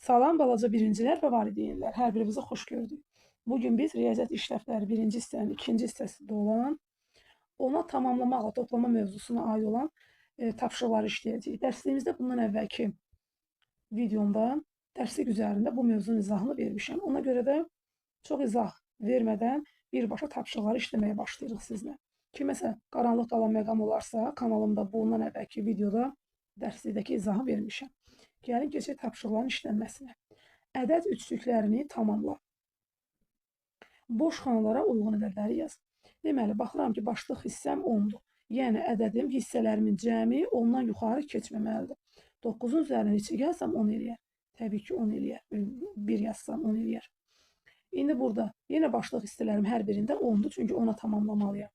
Salam balaca birincilər və valideynlər, hər birinizi xoş gördük. Bugün biz riyaziyyat işlevləri birinci hissənin ikinci hissəsində olan, ona tamamlamaqla toplama mövzusuna aid olan tapşırıqları işləyəcəyik. Dərsliyimizdə bundan əvvəlki videomda dərslik üzərində bu mövzunun izahını vermişəm. Ona görə də çox izah vermədən birbaşa tapşırıqları işləməyə başlayırıq sizlə. Kiməsə qaranlıq qalan məqam olarsa, kanalımda bundan əvvəlki videoda dərslikdəki izahı vermişəm. Gəlin keçək tapşırıqların işlənməsinə. Ədəd üçlüklərini tamamla. Boş xanalara uyğun ədədləri yaz. Deməli, baxıram ki, başlıq hissəm 10-dur. Yəni, ədədim hissələrimin cəmi 10-dan yuxarı keçməməlidir. 9-un üzərinə neçə gəlsəm 10 eləyər. Təbii ki, 10 eləyər. 1 yazsam 10 eləyər. İndi burada yenə başlıq hissələrim hər birində 10-dur, çünki 10-a tamamlamalıyam.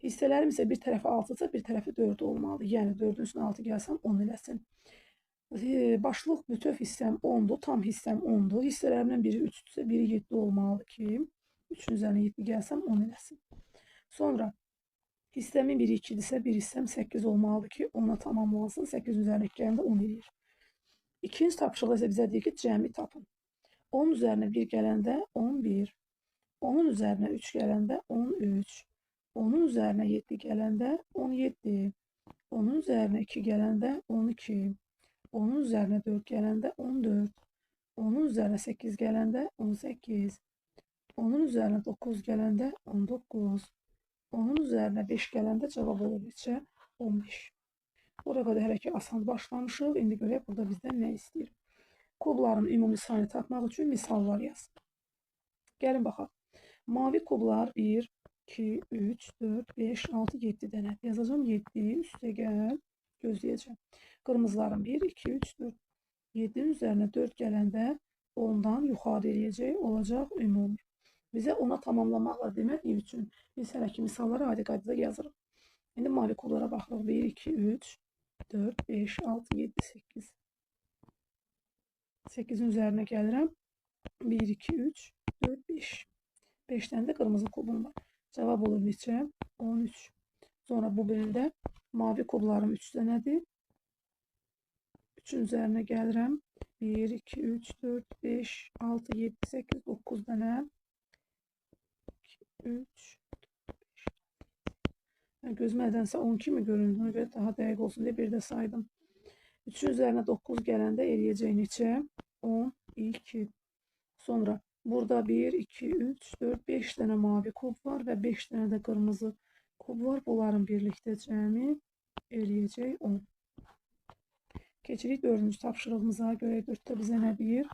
Hissələrim isə bir tərəfi 6-dırsa, bir tərəfi 4 olmalıdır. Yəni, 4-ün üstünə 6 gəlsəm 10 eləsin. Başlıq bütöv hissəm 10-dur, tam hissəm 10-dur. Hissələrimdən biri 3-dürsə, biri 7 olmalıdır ki, 3-ün üzərinə 7 gəlsəm 10 eləsin. Sonra hissəmin biri 2-dirsə, bir hissəm 8 olmalıdır ki, 10-a tamamlansın. 8-in üzərinə gələndə 10 eləyir. İkinci tapşırıq isə bizə deyir ki, cəmi tapın. 10 üzərinə 1 gələndə 11, 10-un üzərinə 3 gələndə 13, 10-un üzərinə 7 gələndə 17, 10-un üzərinə 2 gələndə 12, 10-un üzərinə 4 gələndə 14, 10-un üzərinə 8 gələndə 18, 10-un üzərinə 9 gələndə 19, 10-un üzərinə 5 gələndə cavab olur neçə? 15. Oraya qədər hələ ki asan başlamışıq. İndi görək burada bizdən nə istəyir. Kubların ümumi sayını tapmaq üçün misallar yaz. Gəlin baxaq. Mavi kublar 1, 2, 3, 4, 5, 6, 7 dənə. Yazacağım 7, üstə gəl. Gözləyəcəm. Qırmızıların 1, 2, 3, 4. 7-nin üzərinə 4 gələndə 10-dan yuxarı eləyəcək, olacaq ümumi. Bizə ona tamamlamaqla demədiyi üçün biz hələ ki misalları adi qaydada yazırıq. İndi mavi kublara baxırıq. 1, 2, 3, 4, 5, 6, 7, 8. 8-in üzərinə gəlirəm. 1, 2, 3, 4, 5. 5 dənə də qırmızı kubum var. Cavab olur neçə? 13. Sonra bu birində mavi kublarım 3 dənədir. 3-ün üzərinə gəlirəm. 1, 2, 3, 4, 5, 6, 7, 8, 9 dənə. 2, 3, 5. Gözümə nədənsə 10 kimi göründü. Ona görə daha dəqiq olsun deyə bir də saydım. 3-ün üzərinə 9 gələndə eləyəcək neçə? 12. Sonra burada 1, 2, 3, 4, 5 dənə mavi kub var və 5 dənə də qırmızı kub var. Bunların birlikdə cəmi eləyəcək 10. Keçirik 4-cü tapşırığımıza. Görək 4-də bizə nə deyir?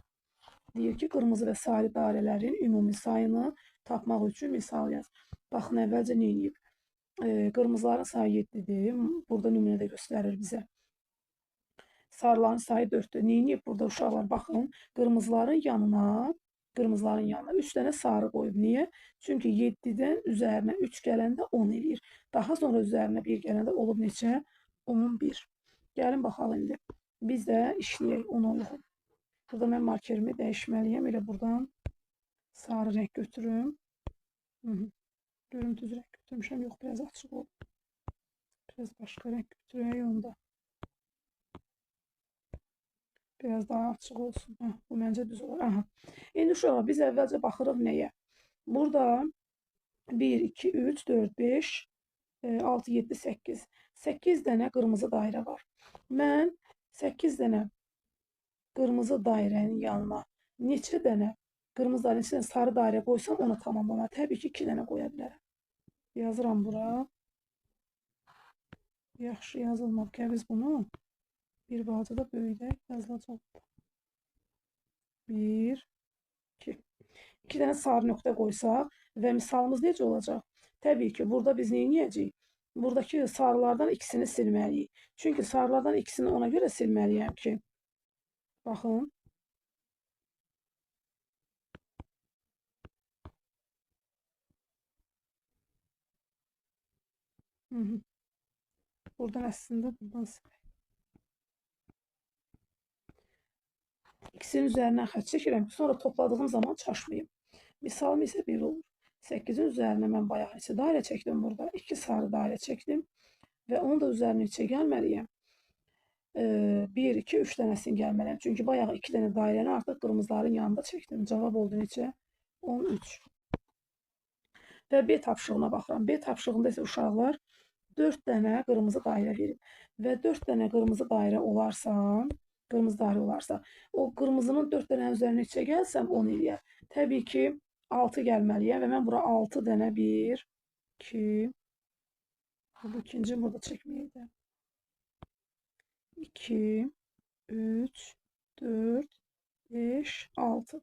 Deyir ki, qırmızı və sarı dairələrin ümumi sayını tapmaq üçün misal yaz. Baxın, əvvəlcə nə edib? Qırmızıların sayı 7-dir. Burada nümunədə göstərir bizə. Sarıların sayı 4-dür. Nə edib? Burada uşaqlar baxın, qırmızıların yanına 3 dənə sarı qoyub. Niyə? Çünki 7-dən üzərinə 3 gələndə 10 eləyir. Daha sonra üzərinə 1 gələndə olub neçə? 11. Gəlin baxalım indi. Biz də işləyək 10 olub. Burada mən markerimi dəyişməliyəm. Elə buradan sarı rəng götürüm. Görüm düz rəng götürmüşəm. Yox, biraz açıq oldu. Biraz başqa rəng götürək onda. Biraz daha açıq olsun. Bu məncə düz olur. Aha. İndi uşaqlar biz əvvəlcə baxırıq nəyə? Burada 1, 2, 3, 4, 5, 6, 7, 8. 8 dənə qırmızı dairə var. Mən 8 dənə qırmızı dairənin yanına neçə dənə qırmızı dairənin içində sarı dairə qoysam ona tamamlanar. Təbii ki, 2 dənə qoya bilərəm. Yazıram bura. Yaxşı yazılmab. Gəl biz bunu bir balcada böyüdək. Yazılacaq. 1, 2. 2 dənə sarı nöqtə qoysaq və misalımız necə olacaq? Təbii ki, burada biz nə edəcəyik? Buradakı sarılardan ikisini silməliyik. Çünki sarılardan ikisini ona görə silməliyəm ki, baxın. Buradan əslində buradan silək. İkisinin üzərindən xətt çəkirəm ki, sonra topladığım zaman çaşmayayım. Misalım isə 1 olur. 8-in üzərinə mən bayaq neçə dairə çəkdim burada? 2 sarı dairə çəkdim və onun da üzərinə neçə gəlməliyəm? 1, 2, 3 dənəsini gəlməliyəm. Çünki bayaq 2 dənə dairəni artıq qırmızıların yanında çəkdim. Cavab oldu neçə? 13. Və B tapşırığına baxıram. B tapşırığında isə uşaqlar 4 dənə qırmızı dairə verib. Və 4 dənə qırmızı dairə olarsa, o qırmızının 4 dənənin üzərinə neçə gəlsəm 10 eləyər. Təbii ki, 6 gəlməliyəm və mən bura 6 dənə 1, 2, bu ikinci burada çəkməyəydim. 2, 3, 4, 5, 6.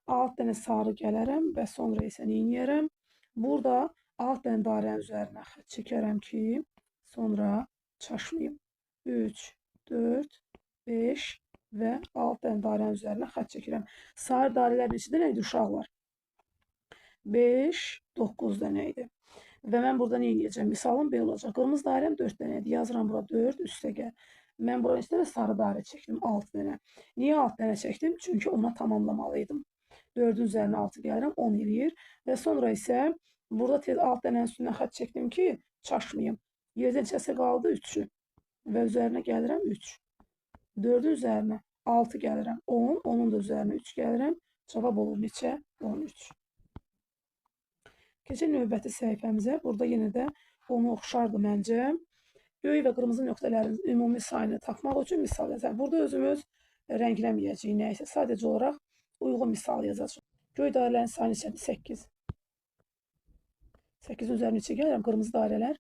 6 dənə sarı gələrəm və sonra isə neyniyərəm? Burada 6 dənə dairənin üzərinə xətt çəkərəm ki, sonra çaşmayım. 3, 4, 5 və 6 dənə dairənin üzərinə xətt çəkirəm. Sarı dairələr neçə dənə idi uşaqlar? 5, 9 dənə idi. Və mən burada nə edəcəm? Misalım belə olacaq. Qırmızı dairəm 4 dənə idi. Yazıram bura 4 üstə gəl. Mən bura neçə dənə sarı dairə çəkdim? 6 dənə. Niyə 6 dənə çəkdim? Çünki ona tamamlamalıydım. 4-ün üzərinə 6 gəlirəm, 10 eləyir. Və sonra isə burada tez 6 dənənin üstündən xətt çəkdim ki, çaşmayım. Yerdə neçəsi qaldı? 3-ü. Və üzərinə gəlirəm 3. 4-ün üzərinə 6 gəlirəm, 10. Onun da üzərinə 3 gəlirəm. Cavab olur neçə? 13. Keçək növbəti səhifəmizə. Burada yenə də onu oxşardı məncə. Göy və qırmızı nöqtələrin ümumi sayını tapmaq üçün misal yazaq. Burada özümüz rəngləməyəcəyik nəysə. Sadəcə olaraq uyğun misal yazacağıq. Göy dairələrin sayını neçədir? 8. 8-in üzərinə neçə gəlirəm? Qırmızı dairələr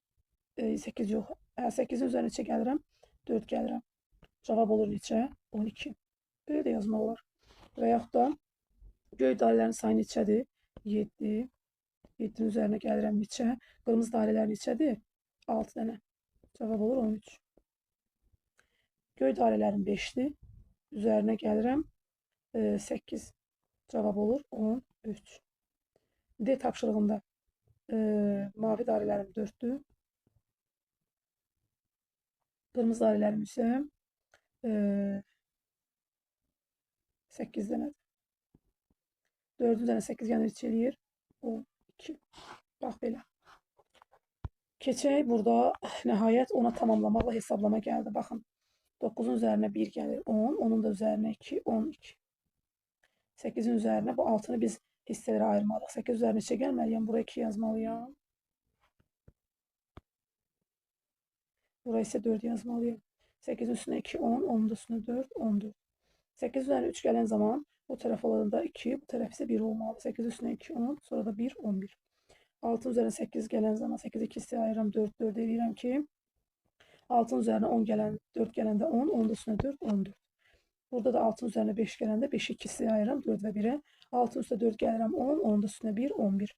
8 yox. 8-in üzərinə neçə gəlirəm? 4 gəlirəm. Cavab olur neçə? 12. Belə də yazmaq olar. Və yaxud da göy dairələrin sayı neçədir? 7. 7-nin üzərinə gəlirəm neçə? Qırmızı dairələr neçədir? 6 dənə. Cavab olur 13. Göy dairələrin 5-dir. Üzərinə gəlirəm 8. Cavab olur 13. D tapşırığında mavi dairələrim 4-dür. Qırmızı dairələrim isə 8 dənədir. 4-ün üzərinə 8 gəlir neçə eləyir? 12. Bax belə. Keçək burada nəhayət ona tamamlamaqla hesablama gəldi. Baxın. 9-un üzərinə 1 gəlir 10. Onun da üzərinə 2, 12. 8-in üzərinə bu 6-nı biz hissələrə ayırmalıyıq. 8 üzərinə neçə gəlməliyəm? Buraya 2 yazmalıyam. Buraya isə 4 yazmalıyam. 8-in üstünə 2, 10. Onun da üstünə 4, 14. 8 üzərinə 3 gələn zaman bu tərəf olanda 2, bu tərəf isə 1 olmalı. 8 üstünə 2, 10, sonra da 1, 11. 6 üzərinə 8 gələn zaman 8-i 2 hissəyə ayıram, 4, 4 eləyirəm ki, 6-ın üzərinə 10 gələn, 4 gələndə 10, onun da üstünə 4, 14. Burada da 6-ın üzərinə 5 gələndə 5-i 2 hissəyə ayıram, 4 və 1-ə. 6-ın üstünə 4 gəlirəm, 10, onun da üstünə 1, 11.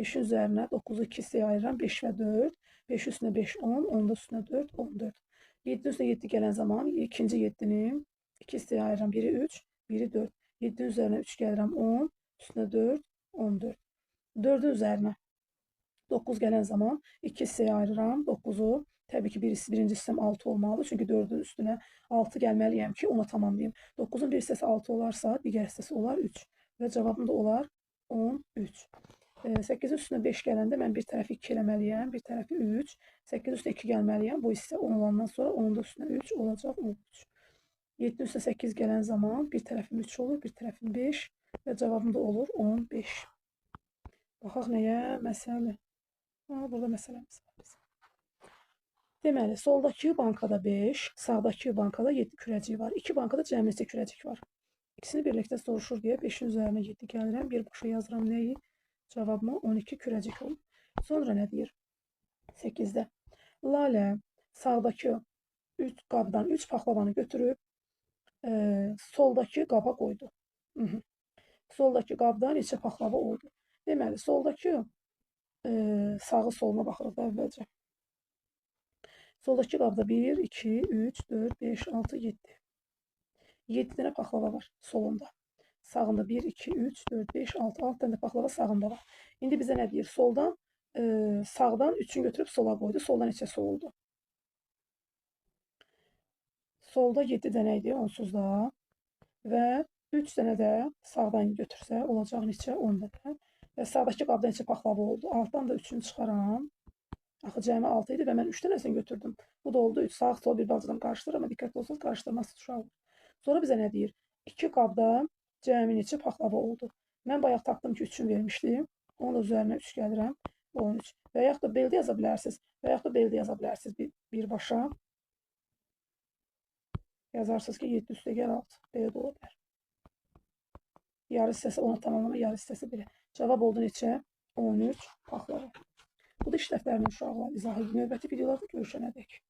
5-in üzərinə 9-u 2 hissəyə ayıram, 5 və 4. 5 üstünə 5, 10, onun da üstünə 4, 14. 7-in üstünə 7 gələn zaman ikinci 7-ni 2 hissəyə ayıram, biri 3, biri 4. 7-in üzərinə 3 gəlirəm, 10, üstünə 4, 14. 4-ün üzərinə 9 gələn zaman 2 hissəyə ayırıram 9-u. Təbii ki, birinci hissəm 6 olmalıdır. Çünki 4-ün üstünə 6 gəlməliyəm ki, ona tamamlayayım. 9-un bir hissəsi 6 olarsa, digər hissəsi olar 3. Və cavabım da olar 13. 8-in üstünə 5 gələndə mən bir tərəfi 2 eləməliyəm, bir tərəfi 3. 8-in üstünə 2 gəlməliyəm. Bu hissə 10 olandan sonra onun da üstünə 3 olacaq 13. 7-in üstünə 8 gələn zaman bir tərəfim 3 olur, bir tərəfim 5 və cavabım da olur 15. Baxaq nəyə? Məsələ. Burada məsələmiz var bizim. Deməli, soldakı bankada 5, sağdakı bankada 7 kürəcik var. 2 bankada cəmi neçə kürəcik var? İkisini birlikdə soruşur deyə 5-in üzərinə 7 gəlirəm. Bir boşa yazıram nəyi? Cavabıma 12 kürəcik olur. Sonra nə deyir? 8-də. Lalə sağdakı 3 qabdan 3 paxlavanı götürüb soldakı qaba qoydu. Soldakı qabda neçə paxlava oldu? Deməli, soldakı sağı soluna baxırıq da əvvəlcə. Soldakı qabda 1, 2, 3, 4, 5, 6, 7. 7 dənə paxlava var solunda. Sağında 1, 2, 3, 4, 5, 6. 6 dənə paxlava sağında var. İndi bizə nə deyir? Soldan, sağdan 3-ünü götürüb sola qoydu. Solda neçəsi oldu? Solda 7 dənə idi onsuz da. Və 3 dənə də sağdan götürsə olacaq neçə? 10 dənə. Və sağdakı qabda neçə paxlava oldu? Altdan da 3-ünü çıxaram. Axı cəmi 6 idi və mən 3 dənəsini götürdüm. Bu da oldu 3. Sağ sol bir balacadan qarışdırır, amma diqqətli olsanız qarışdırmasız uşaqlar. Sonra bizə nə deyir? 2 qabda cəmi neçə paxlava oldu? Mən bayaq tapdım ki, 3-ünü vermişdim. Onu da üzərinə 3 gəlirəm. 13. Və yaxud da beldə yaza bilərsiniz. Və yaxud da beldə yaza bilərsiniz birbaşa. Yazarsınız ki, 7 üstə gəl 6. Belə də ola bilər. Yarı hissəsi ona tamamlama, yarı hissəsi belə. Cavab oldu neçə? 13 paxlava. Bu da iş dəftərinin uşaqlar izahı. Növbəti videolarda görüşənədək.